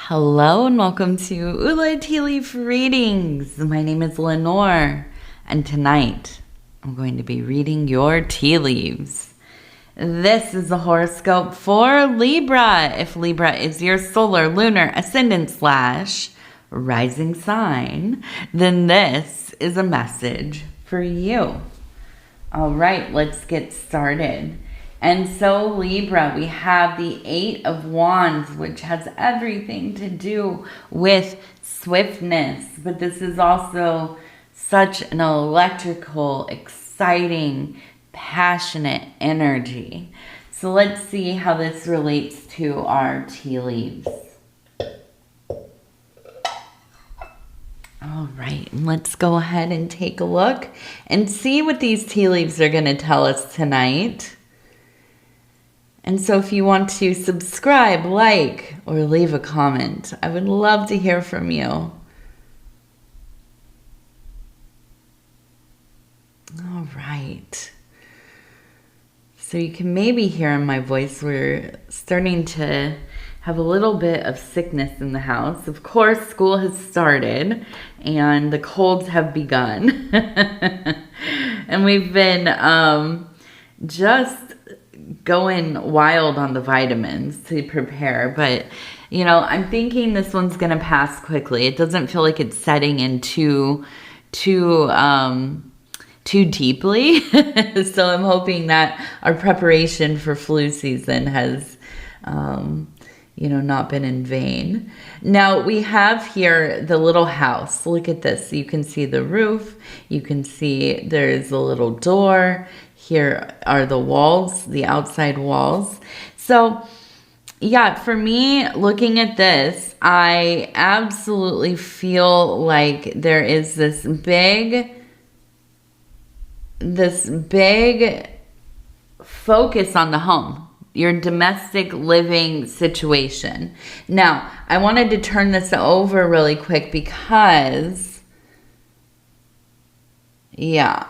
Hello and welcome to Ula Tea Leaf Readings. My name is Lenor, and tonight I'm going to be reading your tea leaves. This is the horoscope for Libra. If Libra is your solar, lunar, ascendant / rising sign, then this is a message for you. All right, let's get started. And so Libra, we have the 8 of Wands, which has everything to do with swiftness. But this is also such an electrical, exciting, passionate energy. So let's see how this relates to our tea leaves. All right, let's go ahead and take a look and see what these tea leaves are going to tell us tonight. And so if you want to subscribe, like, or leave a comment, I would love to hear from you. All right. So you can maybe hear in my voice, we're starting to have a little bit of sickness in the house. Of course, school has started and the colds have begun. And we've been just going wild on the vitamins to prepare, but I'm thinking this one's gonna pass quickly. It doesn't feel like it's setting in too deeply. So I'm hoping that our preparation for flu season has not been in vain. Now we have here the little house. Look at this. You can see the roof. You can see there's a little door. Here are the walls, the outside walls. So yeah, for me, looking at this, I absolutely feel like there is this big focus on the home, your domestic living situation. Now, I wanted to turn this over really quick because we're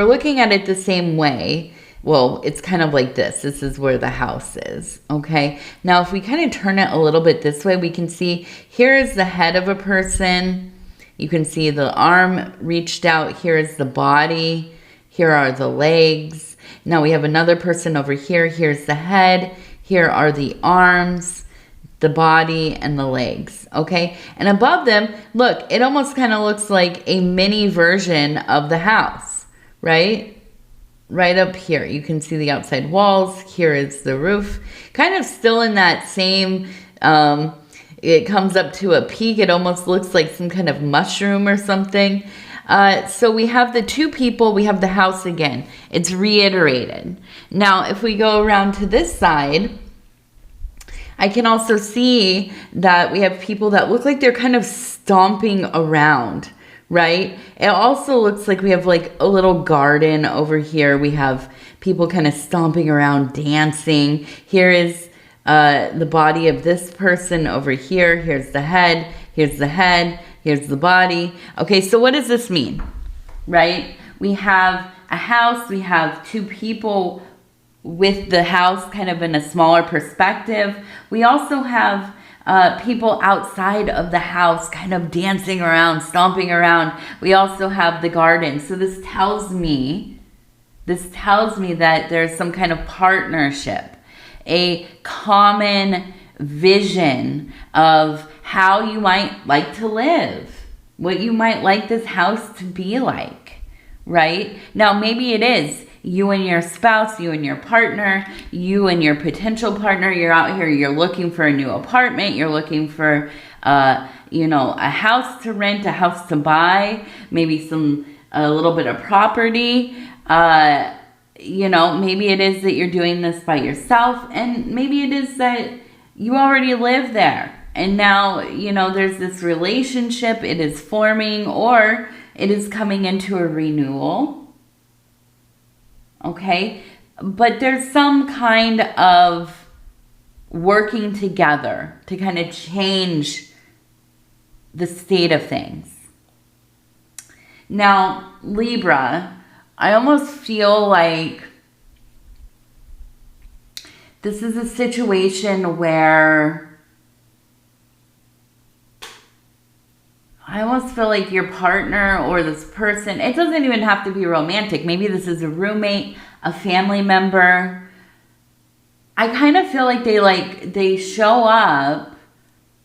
looking at it the same way. Well, it's kind of like this. This is where the house is, okay? Now, if we kind of turn it a little bit this way, we can see here is the head of a person. You can see the arm reached out. Here is the body. Here are the legs. Now we have another person over here. Here's the head. Here are the arms, the body, and the legs, okay? And above them, look, it almost kind of looks like a mini version of the house, right? Right up here, you can see the outside walls. Here is the roof, kind of still in that same, it comes up to a peak. It almost looks like some kind of mushroom or something. So we have the two people, we have the house again. It's reiterated. Now, if we go around to this side, I can also see that we have people that look like they're kind of stomping around, right? It also looks like we have like a little garden over here. We have people kind of stomping around, dancing. Here is the body of this person over here. Here's the head. Here's the head. Here's the body. Okay, so what does this mean, right? We have a house. We have two people with the house kind of in a smaller perspective. We also have people outside of the house kind of dancing around, stomping around. We also have the garden. So this tells me that there's some kind of partnership, a common vision of how you might like to live, what you might like this house to be like, right? Now, maybe it is you and your spouse, you and your partner, you and your potential partner. You're out here, you're looking for a new apartment. You're looking for, a house to rent, a house to buy, maybe a little bit of property. Maybe it is that you're doing this by yourself, and maybe it is that you already live there. And now, there's this relationship, it is forming, or it is coming into a renewal. Okay, but there's some kind of working together to kind of change the state of things. Now, Libra, I almost feel like this is a situation where I almost feel like your partner or this person, it doesn't even have to be romantic. Maybe this is a roommate, a family member. I kind of feel like they show up,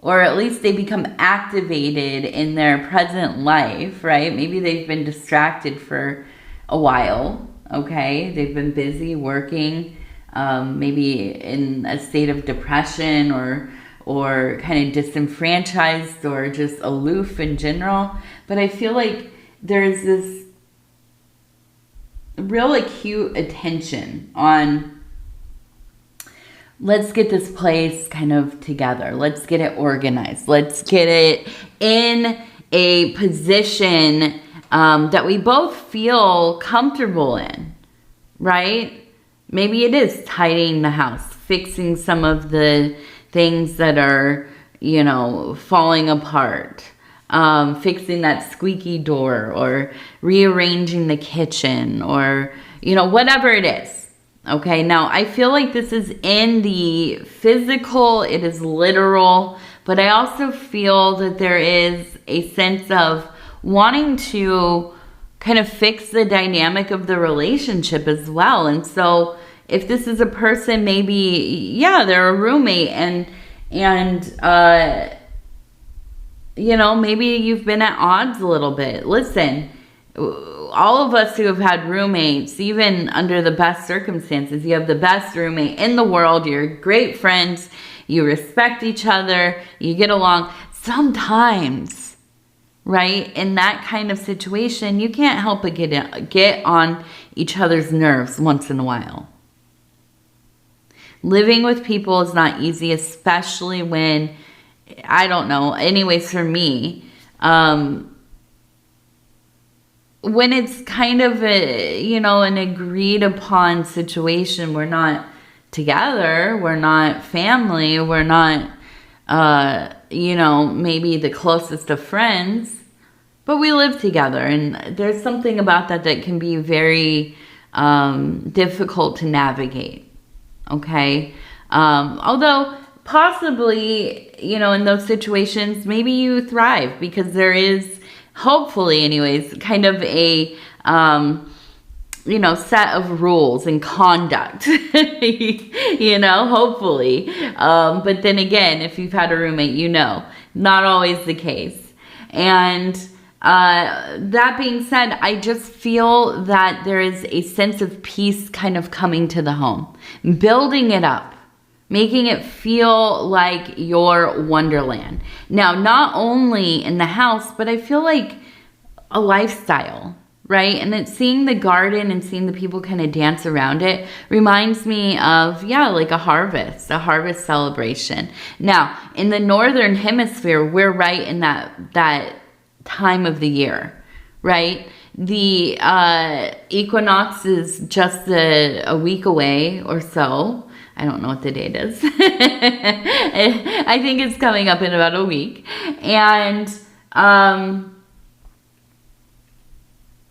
or at least they become activated in their present life, right? Maybe they've been distracted for a while, okay? They've been busy working, maybe in a state of depression or kind of disenfranchised or just aloof in general. But I feel like there's this real acute attention on, let's get this place kind of together. Let's get it organized. Let's get it in a position that we both feel comfortable in, right? Maybe it is tidying the house, fixing some of the things that are, falling apart, fixing that squeaky door, or rearranging the kitchen, or, whatever it is. Okay, now I feel like this is in the physical, it is literal, but I also feel that there is a sense of wanting to kind of fix the dynamic of the relationship as well. And so if this is a person, maybe, they're a roommate and maybe you've been at odds a little bit. Listen, all of us who have had roommates, even under the best circumstances, you have the best roommate in the world. You're great friends. You respect each other. You get along. Sometimes, right, in that kind of situation, you can't help but get on each other's nerves once in a while. Living with people is not easy, especially when, I don't know, anyways for me, when it's kind of an agreed upon situation. We're not together, we're not family, we're not, maybe the closest of friends, but we live together. And there's something about that can be very difficult to navigate. Okay. Although possibly, in those situations, maybe you thrive because there is, hopefully anyways, kind of a, set of rules and conduct, hopefully. But then again, if you've had a roommate, not always the case. And that being said, I just feel that there is a sense of peace kind of coming to the home, building it up, making it feel like your wonderland. Now, not only in the house, but I feel like a lifestyle, right? And it's seeing the garden and seeing the people kind of dance around it reminds me of, like a harvest celebration. Now, in the Northern Hemisphere, we're right in that time of the year, right? The equinox is just a week away or so. I don't know what the date is. I think it's coming up in about a week. And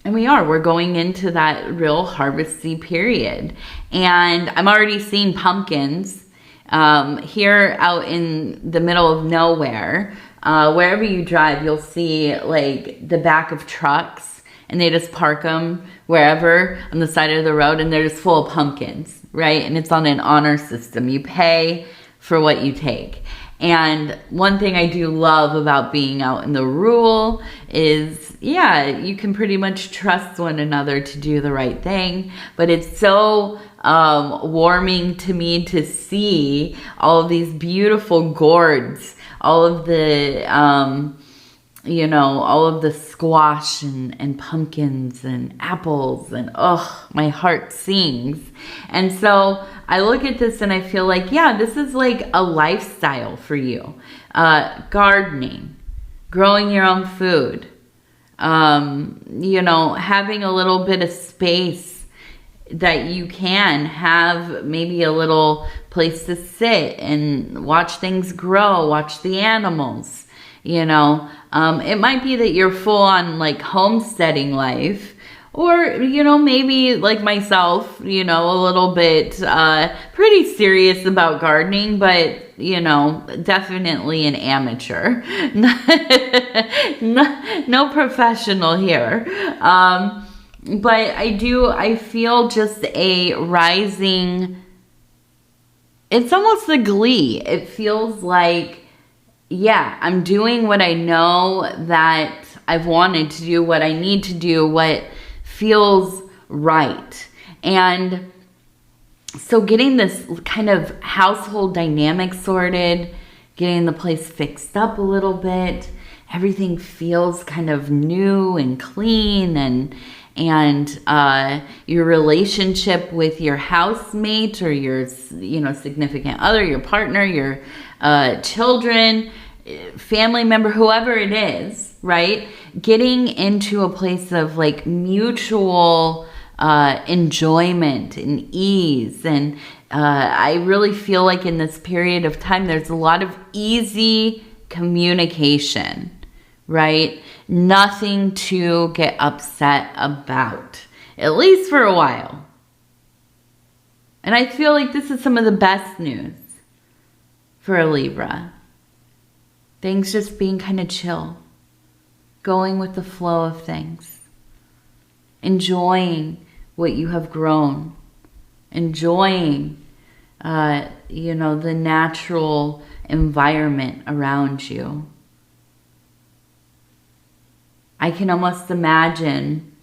we're going into that real harvesty period. And I'm already seeing pumpkins here out in the middle of nowhere. Wherever you drive, you'll see like the back of trucks, and they just park them wherever on the side of the road, and they're just full of pumpkins, right? And it's on an honor system. You pay for what you take. And one thing I do love about being out in the rural is, you can pretty much trust one another to do the right thing. But it's so warming to me to see all of these beautiful gourds, all of the, all of the squash and pumpkins and apples, and my heart sings. And so I look at this and I feel like, this is like a lifestyle for you. Gardening, growing your own food, having a little bit of space that you can have, maybe a little place to sit and watch things grow, watch the animals. It might be that you're full on like homesteading life, Or, you know, maybe like myself, you know, a little bit pretty serious about gardening, but, you know, definitely an amateur. No professional here. But I feel just a rising, it's almost a glee. It feels like, yeah, I'm doing what I know that I've wanted to do, what I need to do, what feels right. And so getting this kind of household dynamic sorted, getting the place fixed up a little bit, everything feels kind of new and clean, and your relationship with your housemate or your, you know, significant other, your partner, your children, family member, whoever it is, right? Getting into a place of like mutual enjoyment and ease. And I really feel like in this period of time, there's a lot of easy communication, right? Nothing to get upset about, at least for a while. And I feel like this is some of the best news for a Libra. Things just being kind of chill, going with the flow of things, enjoying what you have grown, enjoying, you know, the natural environment around you. I can almost imagine,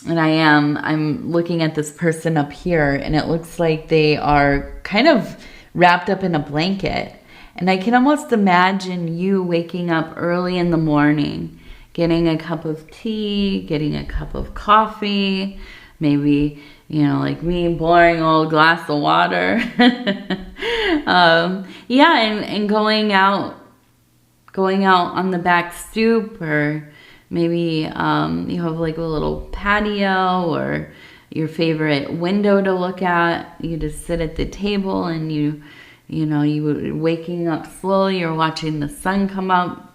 and I'm looking at this person up here, and it looks like they are kind of wrapped up in a blanket. And I can almost imagine you waking up early in the morning, getting a cup of tea, getting a cup of coffee, maybe, you know, like me, pouring a little glass of water. Yeah, and going out on the back stoop, or maybe you have like a little patio or your favorite window to look at. You just sit at the table and you were waking up slowly. You're watching the sun come up,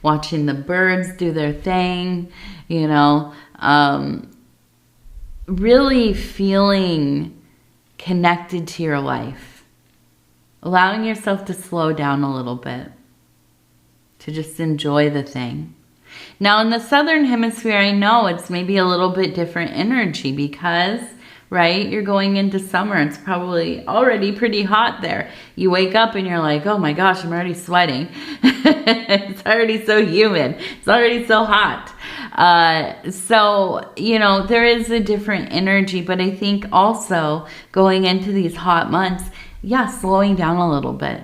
watching the birds do their thing, you know, really feeling connected to your life, allowing yourself to slow down a little bit, to just enjoy the thing. Now, in the Southern Hemisphere, I know it's maybe a little bit different energy because, right, you're going into summer. It's probably already pretty hot there. You wake up and you're like, oh my gosh, I'm already sweating. It's already so humid. It's already so hot. So, you know, there is a different energy, but I think also going into these hot months, yeah, slowing down a little bit.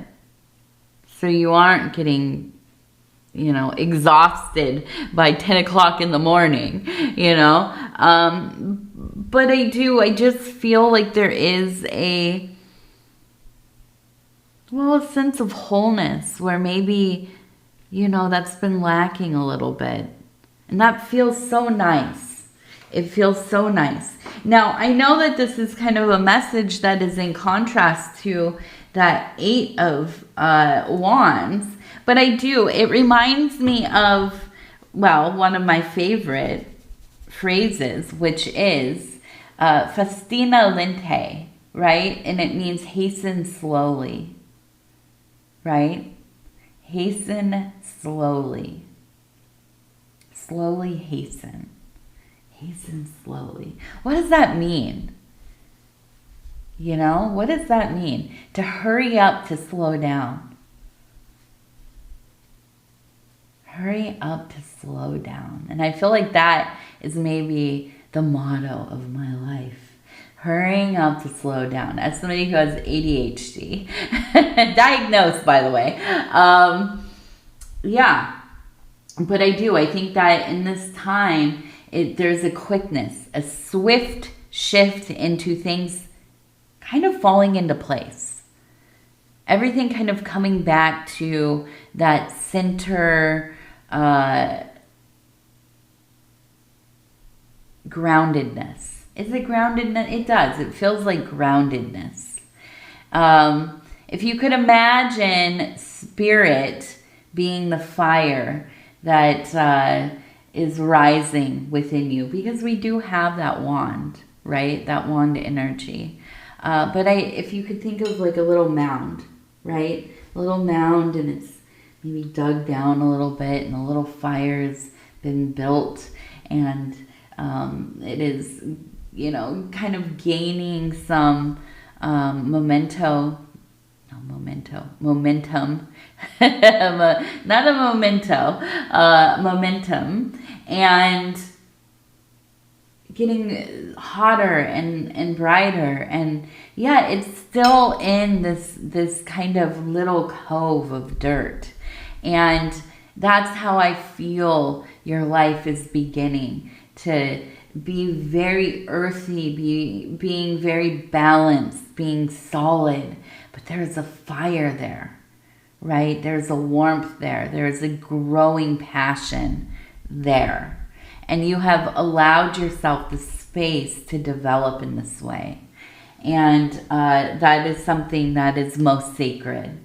So you aren't getting, you know, exhausted by 10 o'clock in the morning, you know. But I just feel like there is a sense of wholeness where maybe, you know, that's been lacking a little bit. And that feels so nice. It feels so nice. Now, I know that this is kind of a message that is in contrast to that 8 of Wands, but it reminds me of, well, one of my favorite phrases, which is festina lente, right? And it means hasten slowly, right? Hasten slowly. Slowly hasten. Hasten slowly. What does that mean? You know, what does that mean? To hurry up, to slow down. Hurry up to slow down. And I feel like that is maybe the motto of my life. Hurrying up to slow down. As somebody who has ADHD. Diagnosed, by the way. Yeah. But I think that in this time, there's a quickness, a swift shift into things kind of falling into place. Everything kind of coming back to that center groundedness. Is it groundedness? It does. It feels like groundedness. If you could imagine spirit being the fire that is rising within you, because we do have that wand, right? That wand energy. But if you could think of like a little mound, right? A little mound, and it's maybe dug down a little bit, and a little fire's been built, and it is, you know, kind of gaining some momentum, not a momentum, and getting hotter and brighter. And yeah, it's still in this kind of little cove of dirt. And that's how I feel your life is beginning to be very earthy, being very balanced, being solid. But there's a fire there, right? There's a warmth there. There's a growing passion there. And you have allowed yourself the space to develop in this way. And that is something that is most sacred.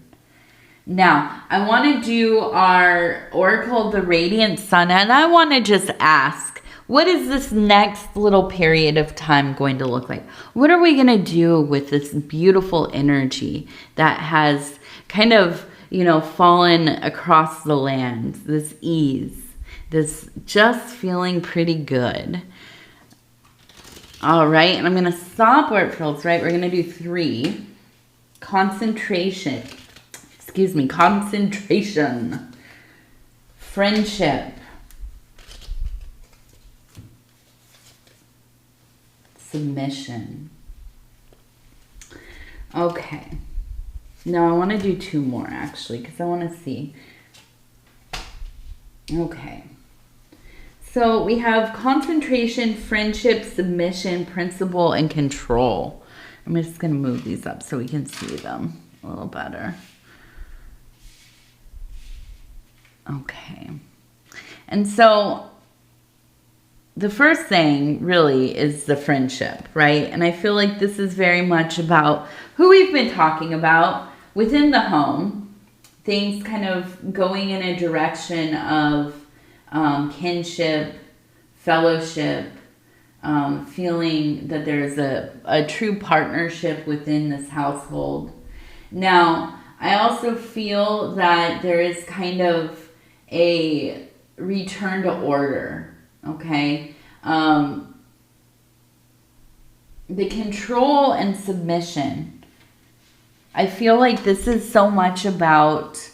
Now, I want to do our Oracle, the Radiant Sun, and I want to just ask, what is this next little period of time going to look like? What are we going to do with this beautiful energy that has kind of, you know, fallen across the land, this ease, this just feeling pretty good? All right, and I'm going to stop where it feels right. We're going to do 3. Concentration. Friendship. Submission. Okay. Now I want to do 2 more, actually, because I want to see. Okay. So we have concentration, friendship, submission, principle, and control. I'm just going to move these up so we can see them a little better. Okay. And so the first thing really is the friendship, right? And I feel like this is very much about who we've been talking about within the home. Things kind of going in a direction of kinship, fellowship, feeling that there's a true partnership within this household. Now, I also feel that there is kind of a return to order. Okay, the control and submission. I feel like this is so much about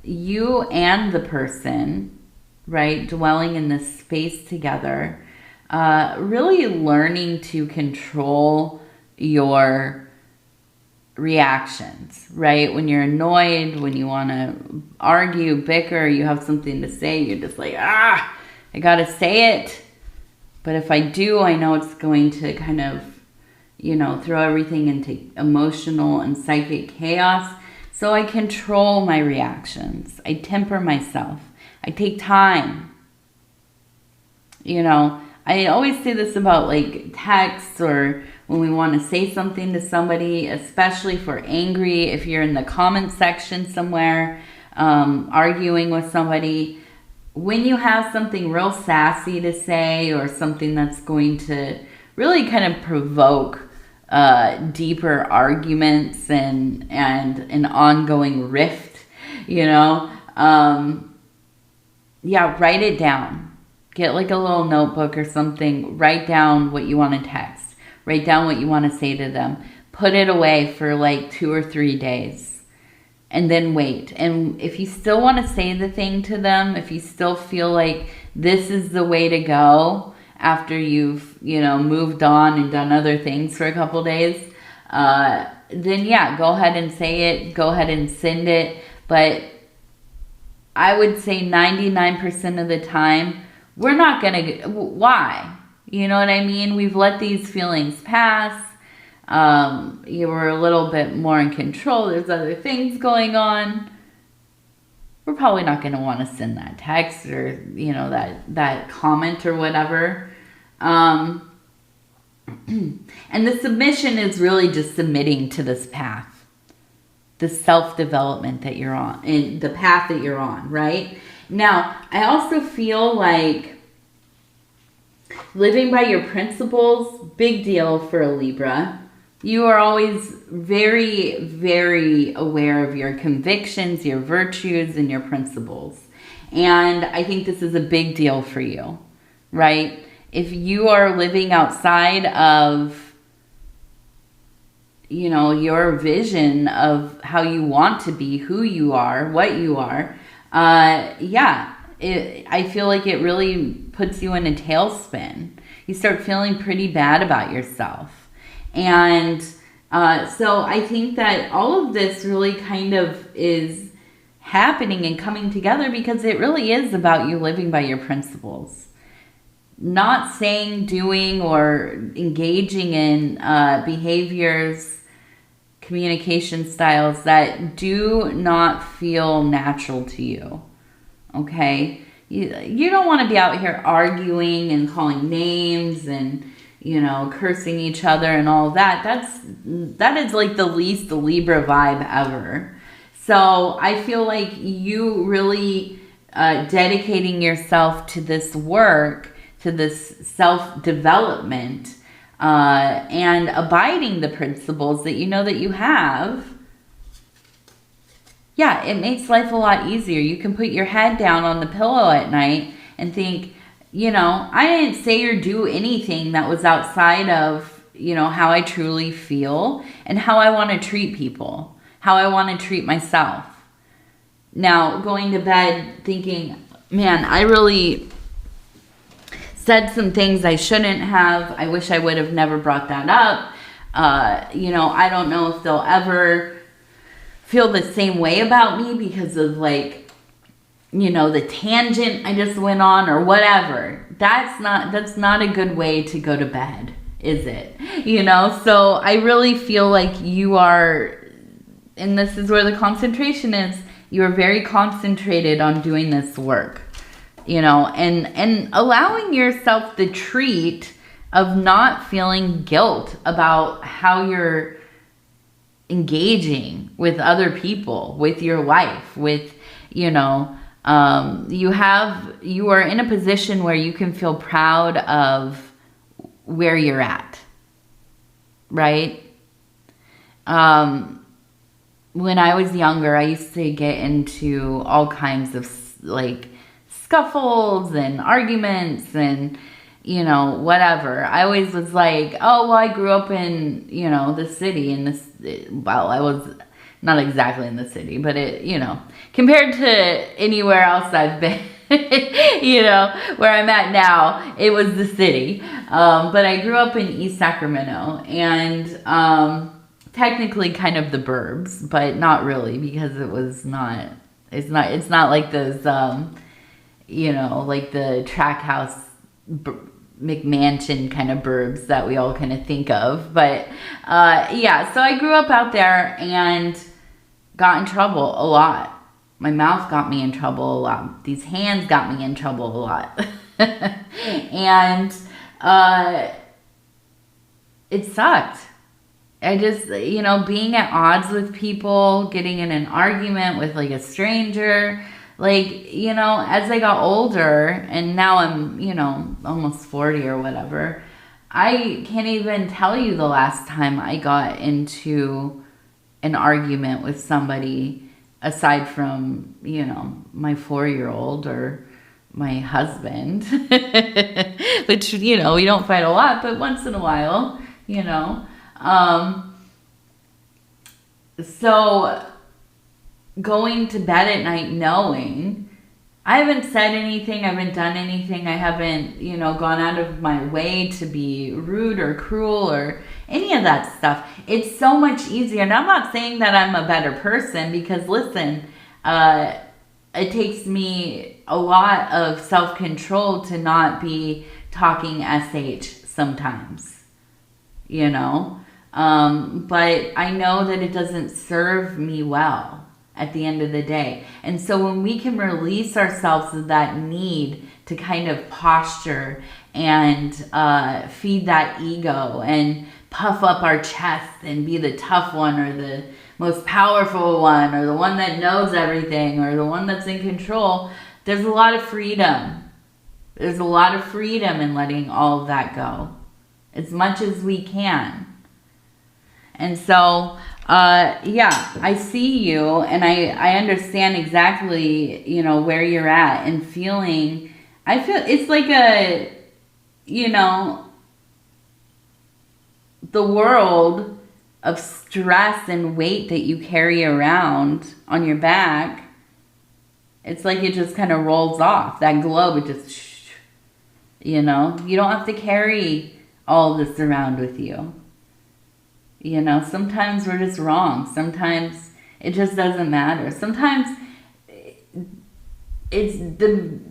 you and the person, right, dwelling in this space together, really learning to control your reactions, right? When you're annoyed, when you want to argue, bicker, you have something to say, you're just like, I gotta say it. But if I do, I know it's going to kind of, you know, throw everything into emotional and psychic chaos. So I control my reactions. I temper myself. I take time. You know, I always say this about like texts, or when we want to say something to somebody, especially if we're angry, if you're in the comment section somewhere, arguing with somebody. When you have something real sassy to say, or something that's going to really kind of provoke deeper arguments and an ongoing rift, you know, yeah, write it down. Get like a little notebook or something. Write down what you want to text. Write down what you want to say to them. Put it away for like 2 or 3 days. And then wait. And if you still want to say the thing to them, if you still feel like this is the way to go after you've, you know, moved on and done other things for a couple days, then yeah, go ahead and say it. Go ahead and send it. But I would say 99% of the time, we're not going to, why? You know what I mean? We've let these feelings pass. You were a little bit more in control. There's other things going on. We're probably not going to want to send that text or, you know, that comment or whatever. And the submission is really just submitting to this path, the self-development that you're on, and the path that you're on, right? Now, I also feel like living by your principles, big deal for a Libra. You are always very, very aware of your convictions, your virtues, and your principles. And I think this is a big deal for you, right? If you are living outside of, you know, your vision of how you want to be, who you are, what you are, I feel like it really puts you in a tailspin. You start feeling pretty bad about yourself. And so I think that all of this really kind of is happening and coming together because it really is about you living by your principles. Not saying, doing, or engaging in behaviors, communication styles that do not feel natural to you. Okay? You don't want to be out here arguing and calling names and, you know, cursing each other and all that. That is like the least Libra vibe ever. So I feel like you really dedicating yourself to this work, to this self-development, and abiding the principles that you know that you have, yeah, it makes life a lot easier. You can put your head down on the pillow at night and think, you know, I didn't say or do anything that was outside of, you know, how I truly feel and how I want to treat people, how I want to treat myself. Now, going to bed thinking, man, I really said some things I shouldn't have. I wish I would have never brought that up. You know, I don't know if they'll ever feel the same way about me because of, like, you know, the tangent I just went on or whatever. That's not a good way to go to bed, is it? You know, so I really feel like you are, and this is where the concentration is, you are very concentrated on doing this work, you know, and allowing yourself the treat of not feeling guilt about how you're engaging with other people, with your life, with, you know, you are in a position where you can feel proud of where you're at, right? When I was younger, I used to get into all kinds of, like, scuffles and arguments and, you know, whatever. I always was like, oh, well, I grew up in, you know, the city, in this, well, I was not exactly in the city, but it, you know, compared to anywhere else I've been, you know, where I'm at now, it was the city. But I grew up in East Sacramento, and technically kind of the burbs, but not really, because it was not, it's not like those, you know, like the track house McMansion kind of burbs that we all kind of think of. But yeah, so I grew up out there and got in trouble a lot. My mouth got me in trouble a lot. These hands got me in trouble a lot. And it sucked. I just, you know, being at odds with people, getting in an argument with, like, a stranger, like, you know, as I got older, and now I'm, you know, almost 40 or whatever, I can't even tell you the last time I got into an argument with somebody aside from, you know, my 4-year-old or my husband, which, you know, we don't fight a lot, but once in a while, you know. So going to bed at night knowing I haven't said anything, I haven't done anything, I haven't, you know, gone out of my way to be rude or cruel or any of that stuff. It's so much easier. And I'm not saying that I'm a better person, because listen, it takes me a lot of self-control to not be talking SH sometimes, you know. But I know that it doesn't serve me well at the end of the day. And so when we can release ourselves of that need to kind of posture and feed that ego and puff up our chest and be the tough one or the most powerful one or the one that knows everything or the one that's in control, There's a lot of freedom. There's a lot of freedom in letting all of that go. As much as we can. And so, yeah, I see you, and I understand exactly, you know, where you're at and feeling. I feel it's like a, you know, the world of stress and weight that you carry around on your back. It's like it just kind of rolls off. That globe, it just, you know, you don't have to carry all this around with you. You know, sometimes we're just wrong. Sometimes it just doesn't matter. Sometimes it's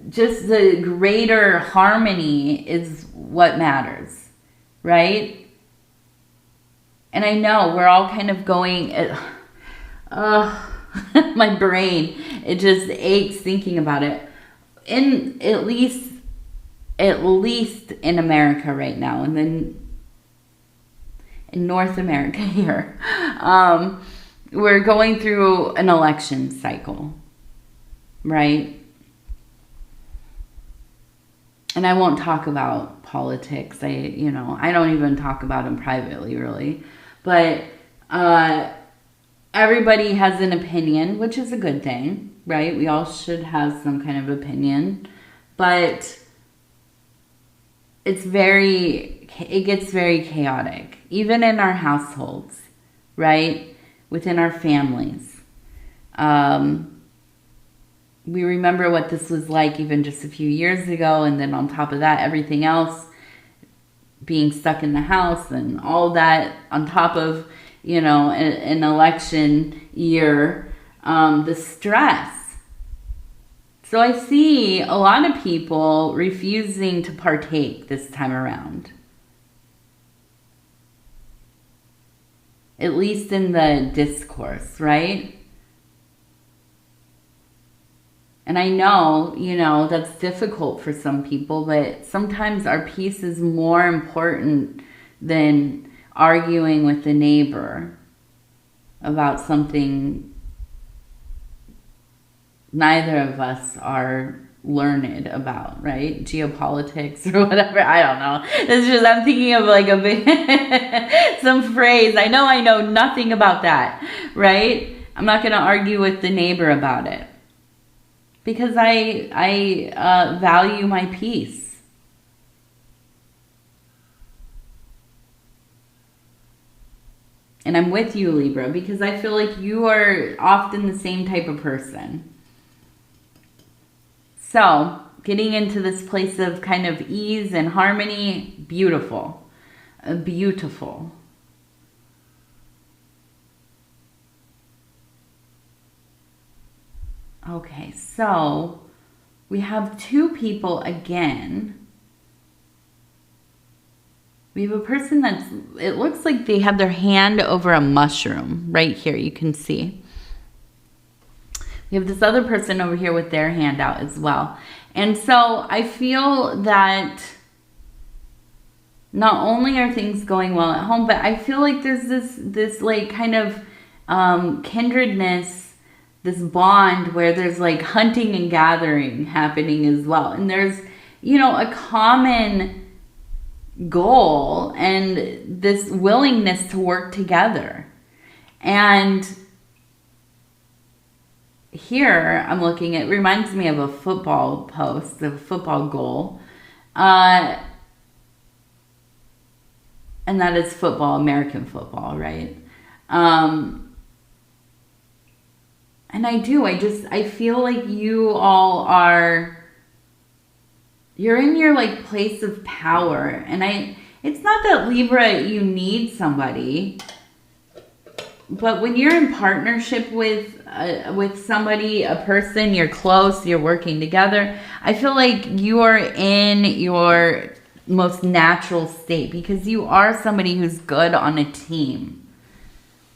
just the greater harmony is what matters, right? And I know we're all kind of going, my brain, it just aches thinking about it. At least in America right now, and then in North America here, we're going through an election cycle, right? And I won't talk about politics. I don't even talk about them privately, really. But everybody has an opinion, which is a good thing, right? We all should have some kind of opinion. But it gets very chaotic, even in our households, right? Within our families. We remember what this was like even just a few years ago, and then on top of that, everything else, being stuck in the house and all that on top of, you know, an election year, the stress. So I see a lot of people refusing to partake this time around. At least in the discourse, right? And I know, you know, that's difficult for some people, but sometimes our peace is more important than arguing with the neighbor about something neither of us are learned about, right? Geopolitics or whatever. I don't know. It's just, I'm thinking of like a big, some phrase. I know nothing about that, right? I'm not going to argue with the neighbor about it because I value my peace. And I'm with you, Libra, because I feel like you are often the same type of person. So, getting into this place of kind of ease and harmony, beautiful. Beautiful. Okay, so we have two people again. We have a person that's, it looks like they have their hand over a mushroom right here, you can see. We have this other person over here with their hand out as well. And so I feel that not only are things going well at home, but I feel like there's this like kind of kindredness, this bond where there's like hunting and gathering happening as well. And there's, you know, a common goal and this willingness to work together. And here I'm looking at, reminds me of a football post, a football goal. And that is football, American football, right? And I feel like you all you're in your like place of power. And it's not that Libra, you need somebody, but when you're in partnership with somebody, a person, you're close, you're working together, I feel like you are in your most natural state because you are somebody who's good on a team.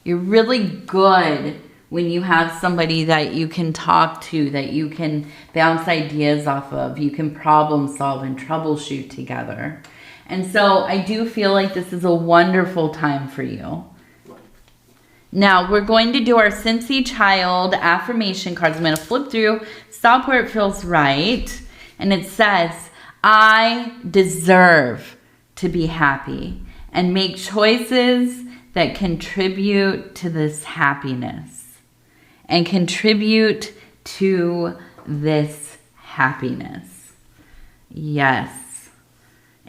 You're really good when you have somebody that you can talk to, that you can bounce ideas off of, you can problem solve and troubleshoot together. And so I do feel like this is a wonderful time for you. Now, we're going to do our Cincy Child affirmation cards. I'm going to flip through, stop where it feels right. And it says, I deserve to be happy and make choices that contribute to this happiness and contribute to this happiness. Yes.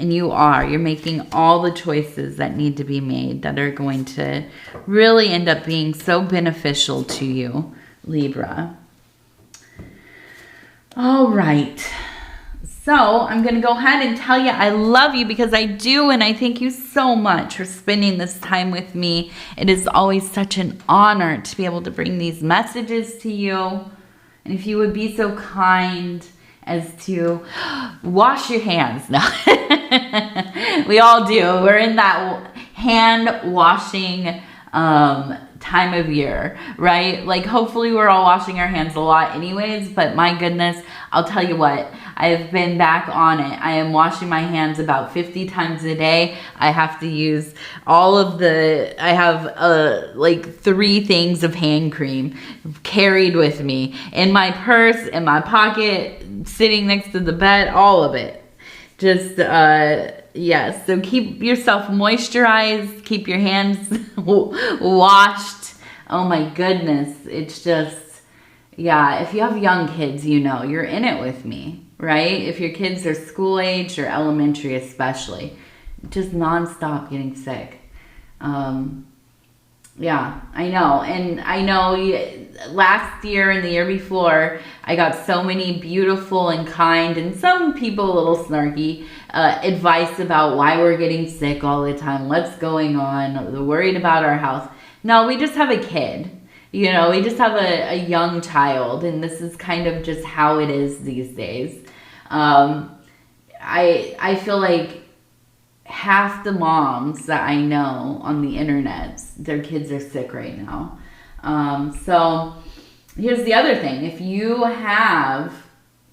And you are. You're making all the choices that need to be made that are going to really end up being so beneficial to you, Libra. All right. So I'm going to go ahead and tell you I love you, because I do, and I thank you so much for spending this time with me. It is always such an honor to be able to bring these messages to you. And if you would be so kind as to wash your hands. No. We all do. We're in that hand washing time of year, right? Like, hopefully we're all washing our hands a lot anyways, but my goodness, I'll tell you what, I've been back on it. I am washing my hands about 50 times a day. I have to use I have like 3 things of hand cream carried with me in my purse, in my pocket, sitting next to the bed, all of it. Just, yes. So keep yourself moisturized, keep your hands washed. Oh my goodness. It's just, yeah, if you have young kids, you know, you're in it with me, right? If your kids are school age or elementary especially, just nonstop getting sick. Yeah, I know. And I know last year and the year before, I got so many beautiful and kind, and some people a little snarky, advice about why we're getting sick all the time, what's going on, they're worried about our health. No, we just have a kid. You know, we just have a young child, and this is kind of just how it is these days. I feel like half the moms that I know on the internet, their kids are sick right now. So here's the other thing. If you have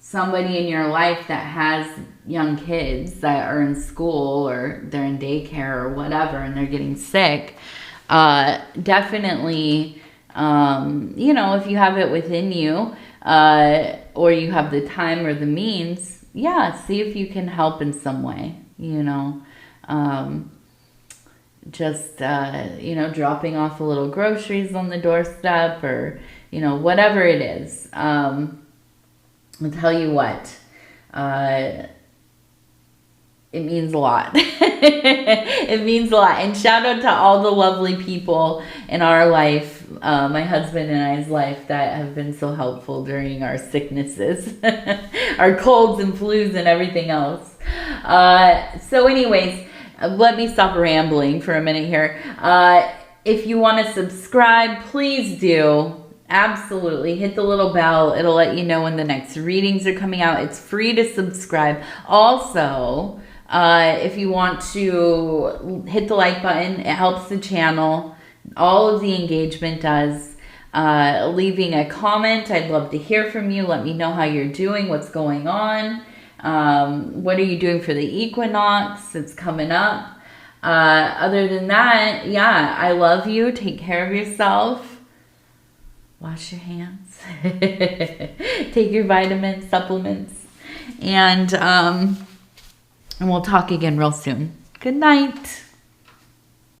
somebody in your life that has young kids that are in school or they're in daycare or whatever, and they're getting sick, definitely, you know, if you have it within you, or you have the time or the means, yeah, see if you can help in some way, you know. Just, you know, dropping off a little groceries on the doorstep, or, you know, whatever it is. I'll tell you what, it means a lot. It means a lot. And shout out to all the lovely people in our life, my husband and I's life, that have been so helpful during our sicknesses, our colds and flus and everything else. So anyways, let me stop rambling for a minute here. If you want to subscribe, please do. Absolutely. Hit the little bell. It'll let you know when the next readings are coming out. It's free to subscribe. Also, if you want to hit the like button, it helps the channel. All of the engagement does. Leaving a comment. I'd love to hear from you. Let me know how you're doing, what's going on. What are you doing for the equinox? It's coming up. Other than that, yeah, I love you. Take care of yourself. Wash your hands. Take your vitamins, supplements. And we'll talk again real soon. Good night.